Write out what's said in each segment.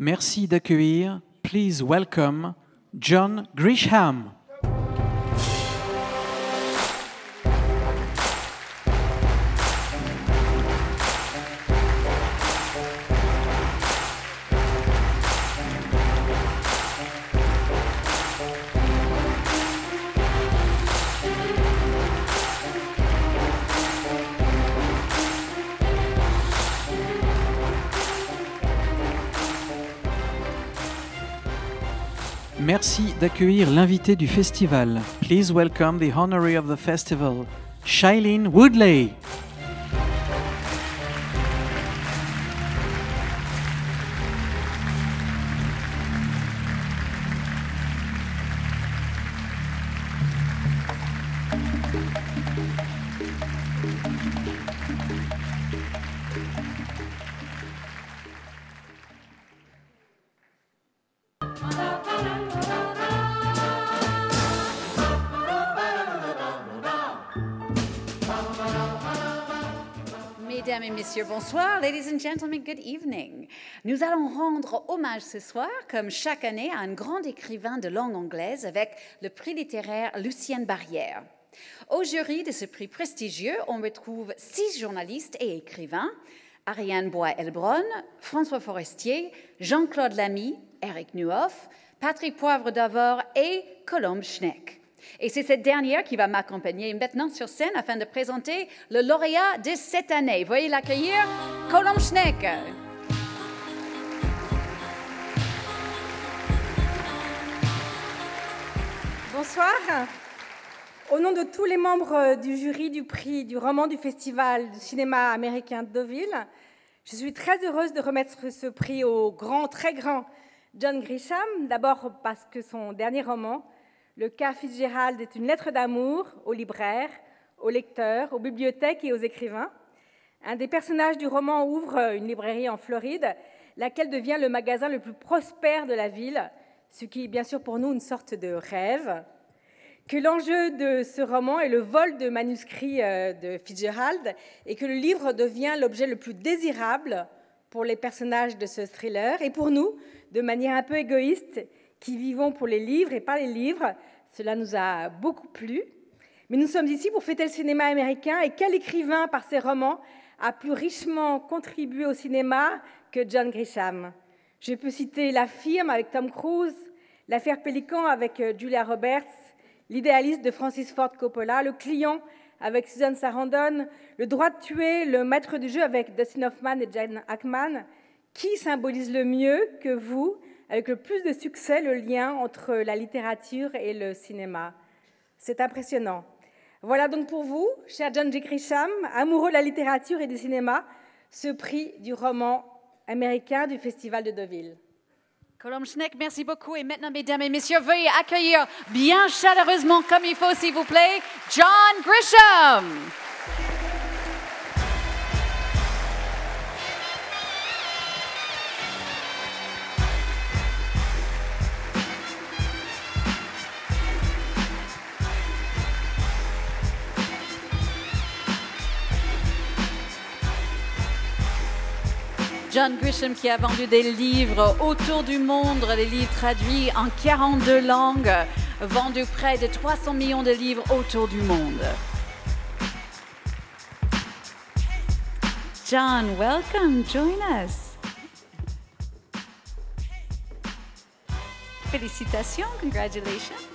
Merci d'accueillir, please welcome, John Grisham. Merci d'accueillir l'invité du festival. Please welcome the honoree of the festival, Shailene Woodley. Mesdames et messieurs, bonsoir. Ladies and gentlemen, good evening. Nous allons rendre hommage ce soir, comme chaque année, à un grand écrivain de langue anglaise avec le prix littéraire Lucienne Barrière. Au jury de ce prix prestigieux, on retrouve 6 journalistes et écrivains, Ariane Bois-Elbron, François Forestier, Jean-Claude Lamy, Eric Nuhoff, Patrick Poivre d'Avor et Colombe Schneck. Et c'est cette dernière qui va m'accompagner maintenant sur scène afin de présenter le lauréat de cette année. Veuillez l'accueillir, Colombe Schneck. Bonsoir. Au nom de tous les membres du jury du prix du roman du Festival du cinéma américain de Deauville, je suis très heureuse de remettre ce prix au grand, très grand John Grisham, d'abord parce que son dernier roman, Le cas Fitzgerald, est une lettre d'amour aux libraires, aux lecteurs, aux bibliothèques et aux écrivains. Un des personnages du roman ouvre une librairie en Floride, laquelle devient le magasin le plus prospère de la ville, ce qui est bien sûr pour nous une sorte de rêve. Que l'enjeu de ce roman est le vol de manuscrits de Fitzgerald et que le livre devient l'objet le plus désirable pour les personnages de ce thriller et pour nous, de manière un peu égoïste, qui vivons pour les livres et pas les livres. Cela nous a beaucoup plu. Mais nous sommes ici pour fêter le cinéma américain et quel écrivain, par ses romans, a plus richement contribué au cinéma que John Grisham. Je peux citer La Firme avec Tom Cruise, L'affaire Pélican avec Julia Roberts, L'idéaliste de Francis Ford Coppola, Le Client avec Susan Sarandon, Le droit de tuer, Le maître du jeu avec Dustin Hoffman et Gene Hackman. Qui symbolise le mieux que vous, avec le plus de succès, le lien entre la littérature et le cinéma? C'est impressionnant. Voilà donc pour vous, cher John G. Grisham, amoureux de la littérature et du cinéma, ce prix du roman américain du Festival de Deauville. Colombe Schneck, merci beaucoup. Et maintenant, mesdames et messieurs, veuillez accueillir bien chaleureusement, comme il faut, s'il vous plaît, John Grisham. John Grisham qui a vendu des livres autour du monde, des livres traduits en 42 langues, vendu près de 300 millions de livres autour du monde. John, welcome, join us. Félicitations, congratulations.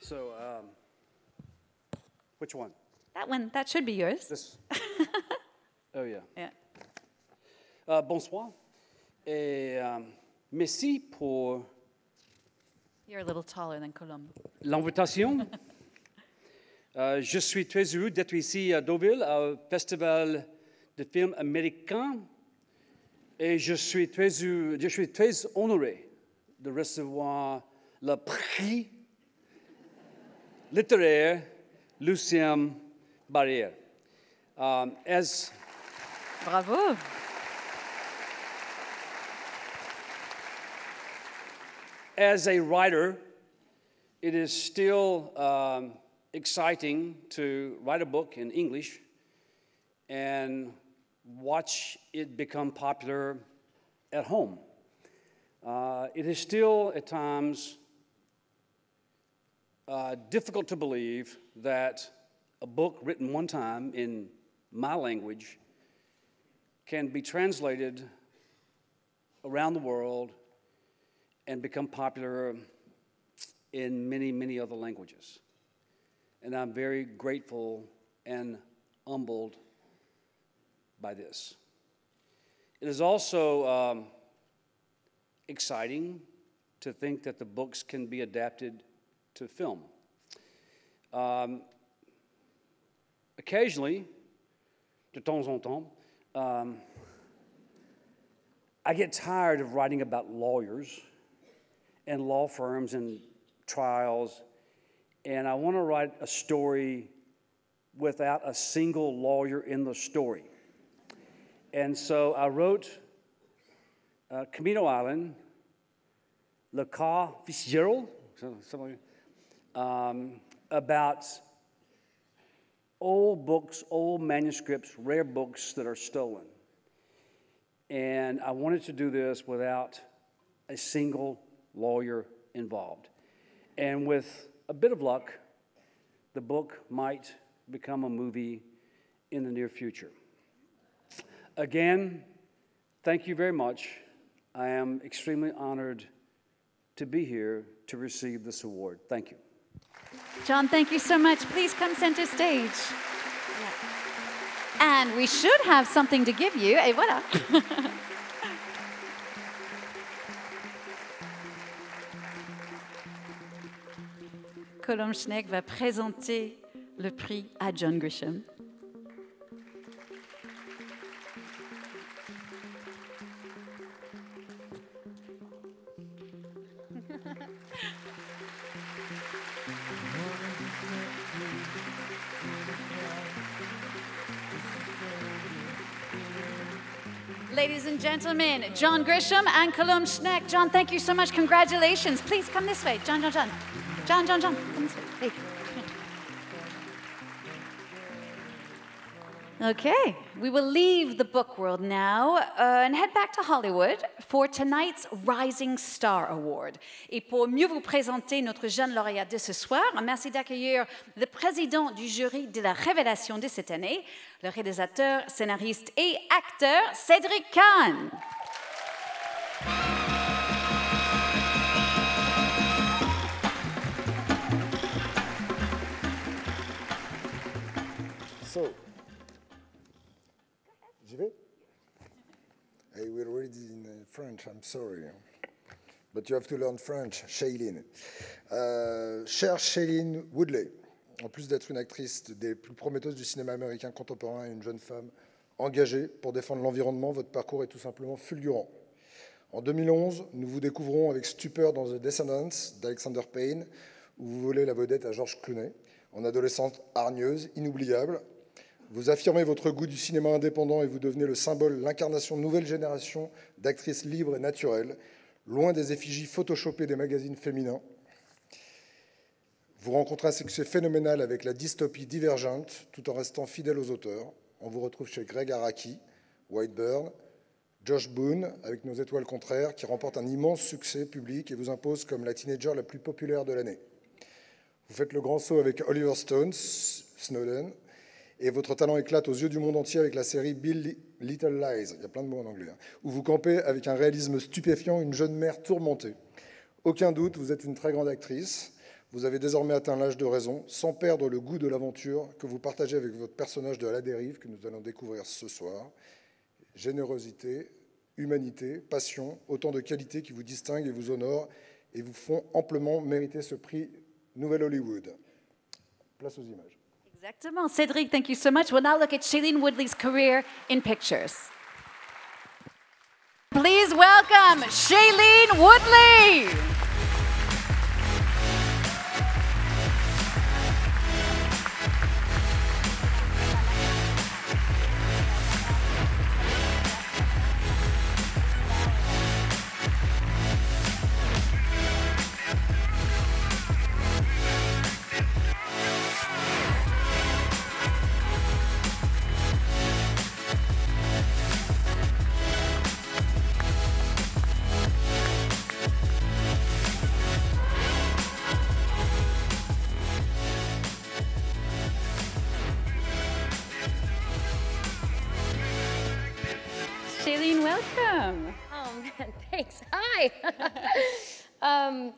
So, which one? That one, that should be yours. This? Oh, yeah. Yeah. Bonsoir. Et merci pour You're a little taller than Colombe. l'invitation. Je suis très heureux d'être ici à Deauville, au Festival de films américains. Et je suis très honoré de recevoir le prix littéraire Lucienne Barrière. Bravo. As a writer, it is still exciting to write a book in English and watch it become popular at home. It is still, at times, difficult to believe that a book written one time in my language can be translated around the world and become popular in many, many other languages. And I'm very grateful and humbled by this. It is also exciting to think that the books can be adapted to film. Occasionally, de temps en temps, I get tired of writing about lawyers and law firms and trials, and I want to write a story without a single lawyer in the story. And so I wrote Camino Island, Le Cas Fitzgerald, about old books, old manuscripts, rare books that are stolen. And I wanted to do this without a single lawyer involved. And with a bit of luck, the book might become a movie in the near future. Again, thank you very much. I am extremely honored to be here to receive this award. Thank you. John, thank you so much. Please come center stage. And we should have something to give you. Et voilà. Colombe Schneck va présenter le prix à John Grisham. Ladies and gentlemen, John Grisham and Colombe Schneck. John, thank you so much. Congratulations. Please come this way. John. John, come this way. Hey. Okay, we will leave the book world now and head back to Hollywood for tonight's Rising Star Award. Et pour mieux vous présenter notre jeune lauréat de ce soir, merci d'accueillir le président du jury de la révélation de cette année, le réalisateur, scénariste et acteur Cédric Kahn. So, j'y vais? I will read it in French, I'm sorry. But you have to learn French, Shailene. Chère Shailene Woodley, en plus d'être une actrice des plus prometteuses du cinéma américain contemporain et une jeune femme engagée pour défendre l'environnement, votre parcours est tout simplement fulgurant. En 2011, nous vous découvrons avec stupeur dans The Descendants d'Alexander Payne, où vous volez la vedette à George Clooney, en adolescente hargneuse, inoubliable. Vous affirmez votre goût du cinéma indépendant et vous devenez le symbole, l'incarnation de nouvelle génération d'actrices libres et naturelles, loin des effigies photoshopées des magazines féminins. Vous rencontrez un succès phénoménal avec la dystopie Divergente, tout en restant fidèle aux auteurs. On vous retrouve chez Greg Araki, Whitebird, Josh Boone, avec Nos étoiles contraires, qui remporte un immense succès public et vous impose comme la teenager la plus populaire de l'année. Vous faites le grand saut avec Oliver Stone, Snowden, et votre talent éclate aux yeux du monde entier avec la série Big Little Lies, il y a plein de mots en anglais, où vous campez avec un réalisme stupéfiant une jeune mère tourmentée. Aucun doute, vous êtes une très grande actrice. Vous avez désormais atteint l'âge de raison, sans perdre le goût de l'aventure que vous partagez avec votre personnage de À la dérive, que nous allons découvrir ce soir. Générosité, humanité, passion, autant de qualités qui vous distinguent et vous honorent et vous font amplement mériter ce prix Nouvelle Hollywood. Place aux images. Exactement. Cédric, thank you so much. We'll now look at Shailene Woodley's career in pictures. Please welcome Shailene Woodley. Shailene, welcome. Oh man, thanks. Hi.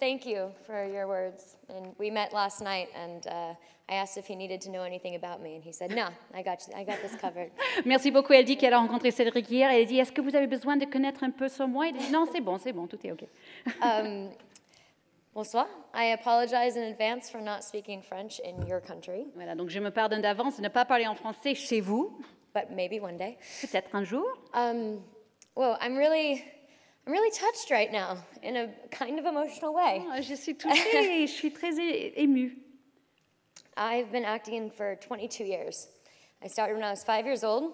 Thank you for your words. And we met last night, and I asked if he needed to know anything about me, and he said, "No, I got this covered." Merci beaucoup. Elle dit qu'elle a rencontré Cédric hier. Elle dit, est-ce que vous avez besoin de connaître un peu sur moi? Il dit, non, c'est bon, tout est OK. Bonsoir. I apologize in advance for not speaking French in your country, Voilà, donc je me pardonne d'avance de ne pas parler en français chez vous. but maybe one day. Peut-être un jour. Well, I'm really touched right now in a kind of emotional way. Oh, je suis touchée et je suis très émue. I've been acting for 22 years. I started when I was 5 years old,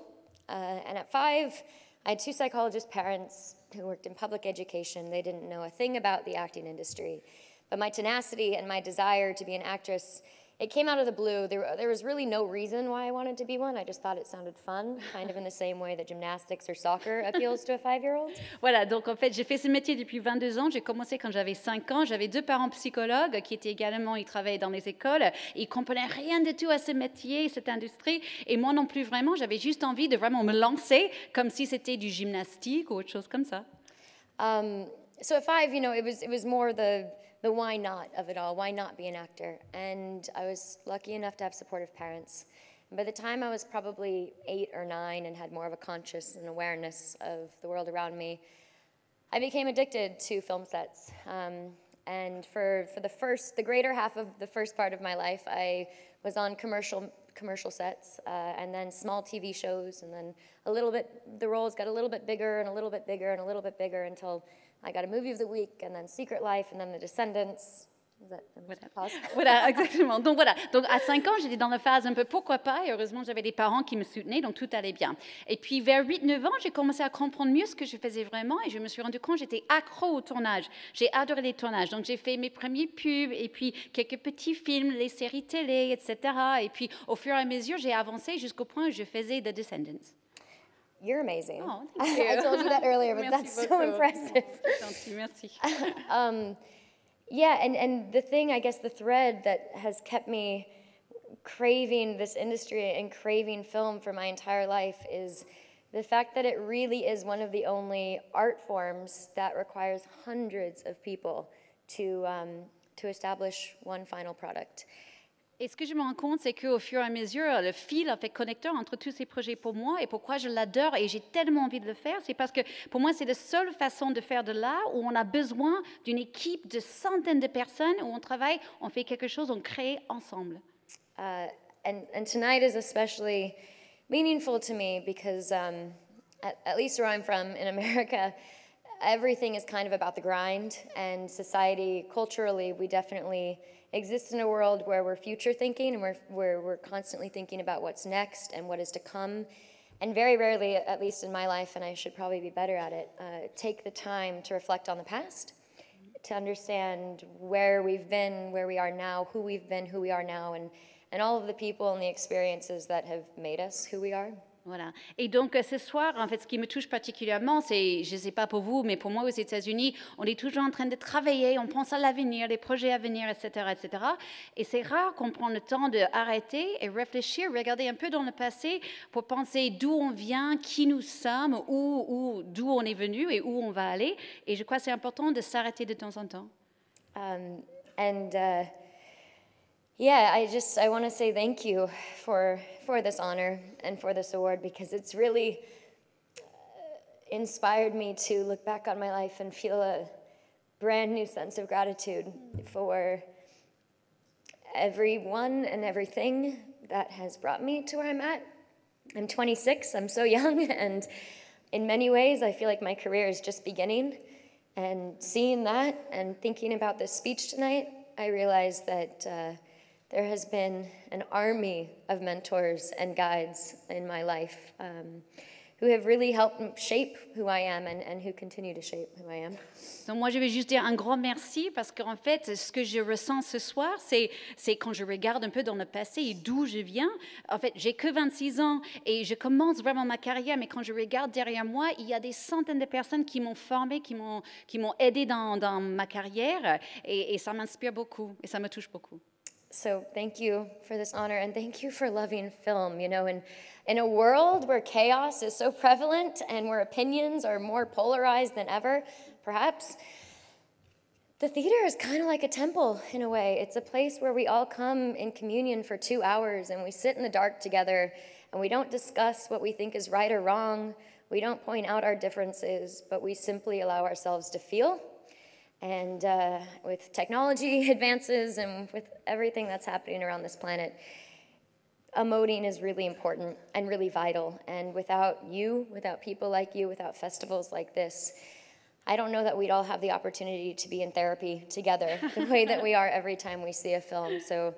and at 5, I had 2 psychologist parents who worked in public education. They didn't know a thing about the acting industry. But my tenacity and my desire to be an actress, it came out of the blue. There was really no reason why I wanted to be one. I just thought it sounded fun, kind of in the same way that gymnastics or soccer appeals to a 5-year-old. Voilà, donc en fait, j'ai fait ce métier depuis 22 ans. J'ai commencé quand j'avais 5 ans. J'avais 2 parents psychologues qui étaient également, ils travaillaient dans les écoles. Ils ne comprenaient rien du tout à ce métier, cette industrie. Et moi non plus vraiment. J'avais juste envie de vraiment me lancer comme si c'était du gymnastique ou autre chose comme ça. So at 5, you know, it was more the why not of it all. Why not be an actor? And I was lucky enough to have supportive parents. And by the time I was probably 8 or 9 and had more of a conscious and awareness of the world around me, I became addicted to film sets. And for the greater half of the first part of my life, I was on commercial sets, and then small TV shows, and then the roles got a little bit bigger and a little bit bigger and a little bit bigger until I got a movie of the week, and then Secret Life, and then The Descendants. Voilà, exactement. Donc voilà, donc à 5 ans, j'étais dans la phase un peu pourquoi pas, et heureusement j'avais des parents qui me soutenaient, donc tout allait bien. Et puis vers 8-9 ans, j'ai commencé à comprendre mieux ce que je faisais vraiment, et je me suis rendu compte que j'étais accro au tournage. J'ai adoré les tournages, donc j'ai fait mes premiers pubs, et puis quelques petits films, les séries télé, etc. Et puis au fur et à mesure, j'ai avancé jusqu'au point où je faisais The Descendants. You're amazing. Oh, thank you. I told you that earlier, but that's so impressive. Merci. Yeah, and the thing, I guess, the thread that has kept me craving this industry and craving film for my entire life is the fact that it really is one of the only art forms that requires hundreds of people to establish one final product. Et ce que je me rends compte, c'est qu'au fur et à mesure, le fil, en fait, connecteur entre tous ces projets pour moi, et pourquoi je l'adore et j'ai tellement envie de le faire, c'est parce que pour moi, c'est la seule façon de faire de l'art où on a besoin d'une équipe de centaines de personnes, où on travaille, on fait quelque chose, on crée ensemble. And tonight is especially meaningful to me because at least where I'm from in America, everything is kind of about the grind, and society, culturally, we definitely exist in a world where we're future thinking and we're constantly thinking about what's next and what is to come. And very rarely, at least in my life, and I should probably be better at it, take the time to reflect on the past, to understand where we've been, where we are now, who we've been, who we are now, and all of the people and the experiences that have made us who we are. Voilà. Et donc, ce soir, en fait, ce qui me touche particulièrement, c'est, je ne sais pas pour vous, mais pour moi aux États-Unis, on est toujours en train de travailler, on pense à l'avenir, les projets à venir, etc., etc. Et c'est rare qu'on prenne le temps d'arrêter et réfléchir, regarder un peu dans le passé pour penser d'où on vient, qui nous sommes, d'où on est venu et où on va aller. Et je crois que c'est important de s'arrêter de temps en temps. Yeah, I want to say thank you for this honor and for this award, because it's really inspired me to look back on my life and feel a brand new sense of gratitude for everyone and everything that has brought me to where I'm at. I'm 26, I'm so young, and in many ways I feel like my career is just beginning. And seeing that and thinking about this speech tonight, I realized that there has been an army of mentors and guides in my life who have really helped shape who I am and who continue to shape who I am. Donc moi, je vais juste dire un grand merci parce qu'en fait, ce que je ressens ce soir, c'est quand je regarde un peu dans le passé et d'où je viens. En fait, j'ai que 26 ans et je commence vraiment ma carrière, mais quand je regarde derrière moi, il y a des centaines de personnes qui m'ont formée, qui m'ont aidé dans ma carrière et ça m'inspire beaucoup et ça me touche beaucoup. So thank you for this honor, and thank you for loving film. You know, in a world where chaos is so prevalent and where opinions are more polarized than ever, perhaps, the theater is kind of like a temple in a way. It's a place where we all come in communion for 2 hours, and we sit in the dark together, and we don't discuss what we think is right or wrong. We don't point out our differences, but we simply allow ourselves to feel. And with technology advances and with everything that's happening around this planet, emoting is really important and really vital. And without you, without people like you, without festivals like this, I don't know that we'd all have the opportunity to be in therapy together the way that we are every time we see a film. So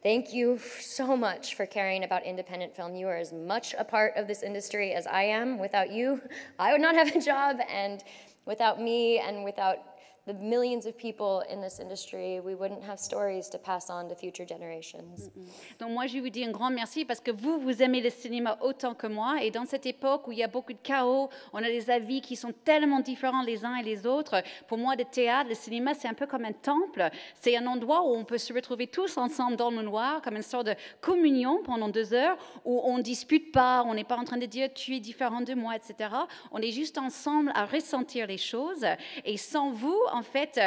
thank you so much for caring about independent film. You are as much a part of this industry as I am. Without you, I would not have a job. And without me and without the millions of people in this industry, we wouldn't have stories to pass on to future generations. Donc moi, je vous dis un grand merci parce que vous aimez le cinéma autant que moi. Et dans cette époque où il y a beaucoup de chaos, on a des avis qui sont tellement différents les uns et les autres. Pour moi, le théâtre, le cinéma, c'est un peu comme un temple. C'est un endroit où on peut se retrouver tous ensemble dans le noir, comme une sorte de communion pendant 2 heures, où on ne dispute pas, on n'est pas en train de dire « tu es différent de moi », etc. On est juste ensemble à ressentir les choses. Et sans vous, en fait,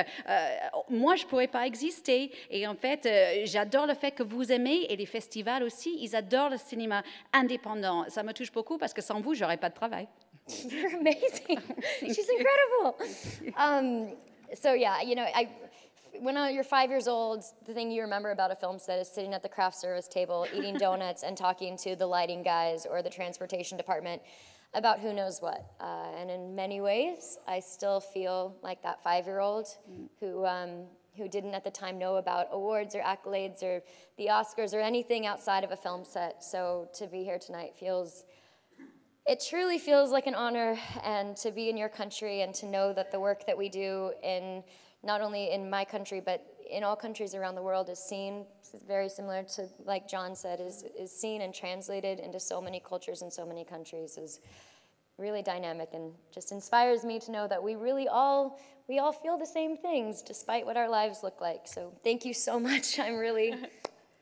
moi, je ne pourrais pas exister. Et en fait, j'adore le fait que vous aimez, et les festivals aussi, ils adorent le cinéma indépendant. Ça me touche beaucoup parce que sans vous, je n'aurais pas de travail. You're amazing. She's incredible. So yeah, you know, when you're 5 years old, the thing you remember about a film set is sitting at the craft service table, eating donuts and talking to the lighting guys or the transportation department about who knows what. And in many ways, I still feel like that 5-year-old who didn't at the time know about awards or accolades or the Oscars or anything outside of a film set. So to be here tonight it truly feels like an honor, and to be in your country and to know that the work that we do in not only in my country but in all countries around the world is seen, very similar to, like John said, is seen and translated into so many cultures and so many countries, is really dynamic and just inspires me to know that we all feel the same things despite what our lives look like. So thank you so much.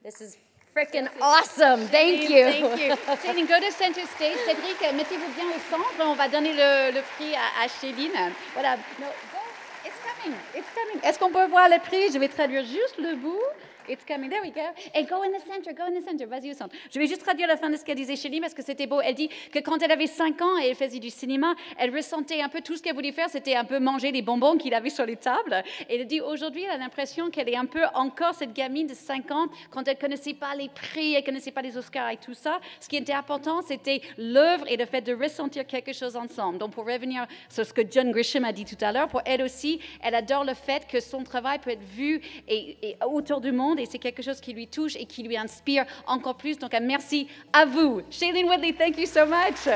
This is freaking awesome. Thank you. Thank you. Céline, go to center stage. Cédric, mettez-vous bien au centre. On va donner le prix à Céline. Voilà. No, go. It's coming. It's coming. Est-ce qu'on peut voir le prix? Je vais traduire juste le bout. It's coming. There we go. Et go in the center. Go in the center. Vas-y au centre. Je vais juste traduire la fin de ce qu'elle disait, Chélie, parce que c'était beau. Elle dit que quand elle avait 5 ans et elle faisait du cinéma, elle ressentait un peu tout ce qu'elle voulait faire, c'était un peu manger les bonbons qu'il avait sur les tables. Et elle dit aujourd'hui, elle a l'impression qu'elle est un peu encore cette gamine de 5 ans quand elle ne connaissait pas les prix, elle ne connaissait pas les Oscars et tout ça. Ce qui était important, c'était l'œuvre et le fait de ressentir quelque chose ensemble. Donc pour revenir sur ce que John Grisham a dit tout à l'heure, pour elle aussi, elle adore le fait que son travail peut être vu et autour du monde. Et c'est quelque chose qui lui touche et qui lui inspire encore plus. Donc, merci à vous. Shailene Woodley, thank you so much.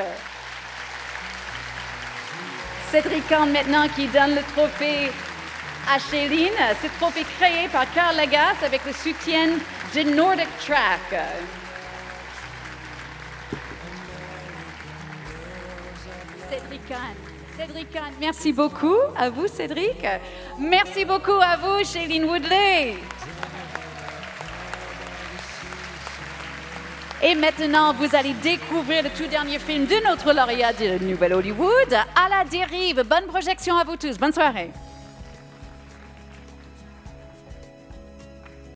Cédric Kahn, maintenant, qui donne le trophée à Shailene. Ce trophée créé par Carl Lagasse avec le soutien de Nordic Track. Cédric Kahn. Cédric Kahn, merci beaucoup à vous, Cédric. Merci beaucoup à vous, Shailene Woodley. Et maintenant, vous allez découvrir le tout dernier film de notre lauréat de Nouvelle Hollywood, À la dérive. Bonne projection à vous tous. Bonne soirée.